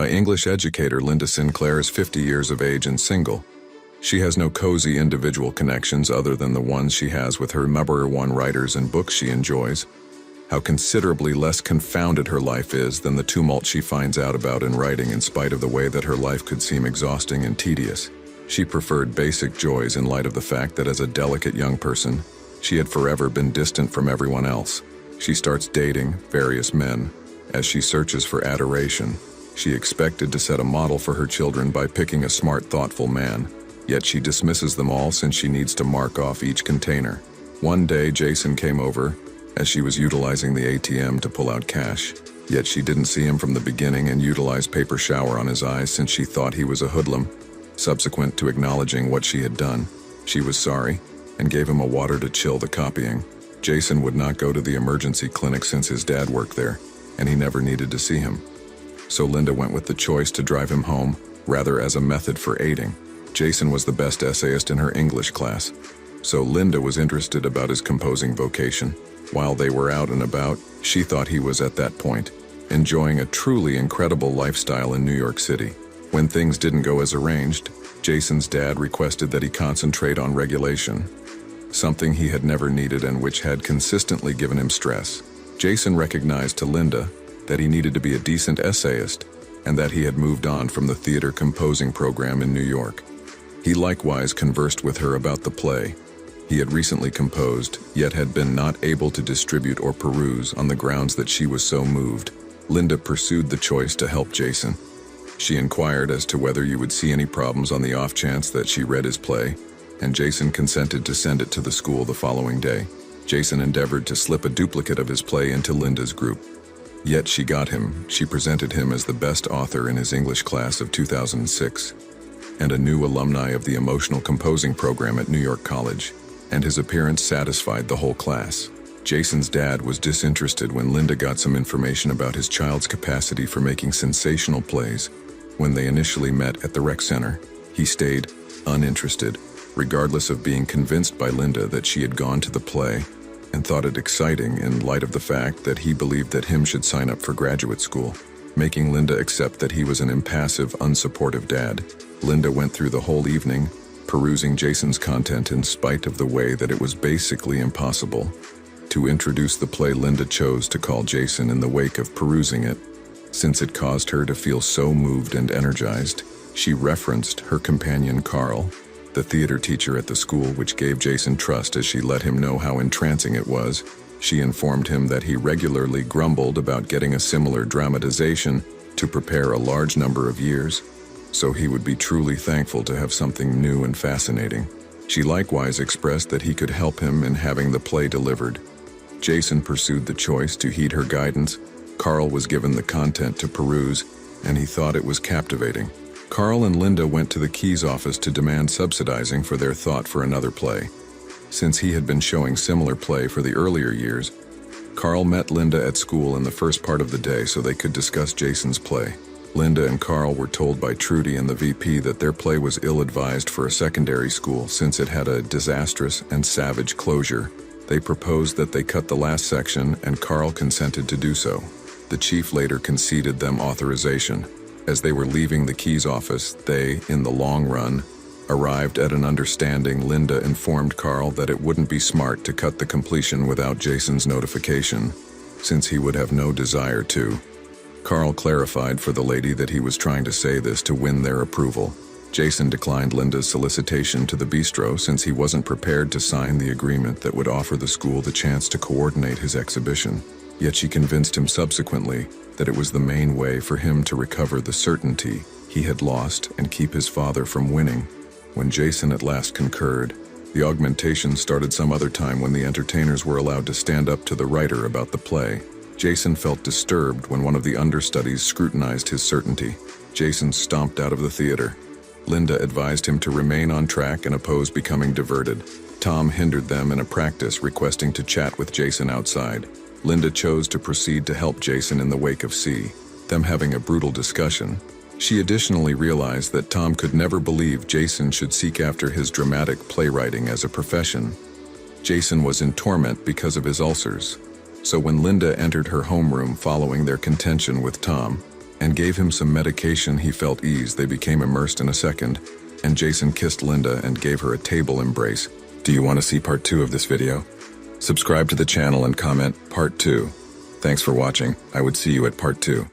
An English educator, Linda Sinclair is 50 years of age and single. She has no cozy individual connections other than the ones she has with her #1 writers and books she enjoys. How considerably less confounded her life is than the tumult she finds out about in writing, in spite of the way that her life could seem exhausting and tedious. She preferred basic joys in light of the fact that as a delicate young person, she had forever been distant from everyone else. She starts dating various men. As she searches for adoration, she expected to set a model for her children by picking a smart, thoughtful man. Yet she dismisses them all since she needs to mark off each container. One day, Jason came over as she was utilizing the ATM to pull out cash. Yet she didn't see him from the beginning and utilized paper shower on his eyes since she thought he was a hoodlum. Subsequent to acknowledging what she had done, she was sorry and gave him a water to chill the copying. Jason would not go to the emergency clinic since his dad worked there, and he never needed to see him. So Linda went with the choice to drive him home, rather as a method for aiding. Jason was the best essayist in her English class, so Linda was interested about his composing vocation. While they were out and about, she thought he was at that point enjoying a truly incredible lifestyle in New York City. When things didn't go as arranged, Jason's dad requested that he concentrate on regulation, something he had never needed and which had consistently given him stress. Jason recognized to Linda that he needed to be a decent essayist and that he had moved on from the theater composing program in New York. He likewise conversed with her about the play he had recently composed, yet had been not able to distribute or peruse on the grounds that she was so moved. Linda pursued the choice to help Jason. She inquired as to whether you would see any problems on the off chance that she read his play, and Jason consented to send it to the school the following day. Jason endeavored to slip a duplicate of his play into Linda's group. Yet she got him. She presented him as the best author in his English class of 2006, and a new alumni of the emotional composing program at New York College, and his appearance satisfied the whole class. Jason's dad was disinterested when Linda got some information about his child's capacity for making sensational plays. When they initially met at the rec center, he stayed uninterested, regardless of being convinced by Linda that she had gone to the play and thought it exciting in light of the fact that he believed that him should sign up for graduate school, making Linda accept that he was an impassive, unsupportive dad. Linda went through the whole evening perusing Jason's content in spite of the way that it was basically impossible to introduce the play. Linda chose to call Jason in the wake of perusing it, since it caused her to feel so moved and energized. She referenced her companion Carl, the theater teacher at the school, which gave Jason trust as she let him know how entrancing it was. She informed him that he regularly grumbled about getting a similar dramatization to prepare a large number of years, so he would be truly thankful to have something new and fascinating. She likewise expressed that he could help him in having the play delivered. Jason pursued the choice to heed her guidance. Carl was given the content to peruse, and he thought it was captivating. Carl and Linda went to the Keys office to demand subsidizing for their thought for another play. Since he had been showing similar play for the earlier years, Carl met Linda at school in the first part of the day so they could discuss Jason's play. Linda and Carl were told by Trudy and the VP that their play was ill-advised for a secondary school since it had a disastrous and savage closure. They proposed that they cut the last section, and Carl consented to do so. The chief later conceded them authorization. As they were leaving the Keys office, they, in the long run, arrived at an understanding. Linda informed Carl that it wouldn't be smart to cut the completion without Jason's notification, since he would have no desire to. Carl clarified for the lady that he was trying to say this to win their approval. Jason declined Linda's solicitation to the bistro since he wasn't prepared to sign the agreement that would offer the school the chance to coordinate his exhibition. Yet she convinced him subsequently that it was the main way for him to recover the certainty he had lost and keep his father from winning. When Jason at last concurred, the augmentation started some other time when the entertainers were allowed to stand up to the writer about the play. Jason felt disturbed when one of the understudies scrutinized his certainty. Jason stomped out of the theater. Linda advised him to remain on track and oppose becoming diverted. Tom hindered them in a practice, requesting to chat with Jason outside. Linda chose to proceed to help Jason in the wake of them having a brutal discussion. She additionally realized that Tom could never believe Jason should seek after his dramatic playwriting as a profession. Jason was in torment because of his ulcers. So when Linda entered her homeroom following their contention with Tom, and gave him some medication. He felt ease. They became immersed in a second, and Jason kissed Linda and gave her a table embrace. Do you want to see part 2 of this video? Subscribe to the channel and comment part 2. Thanks for watching. I would see you at part 2.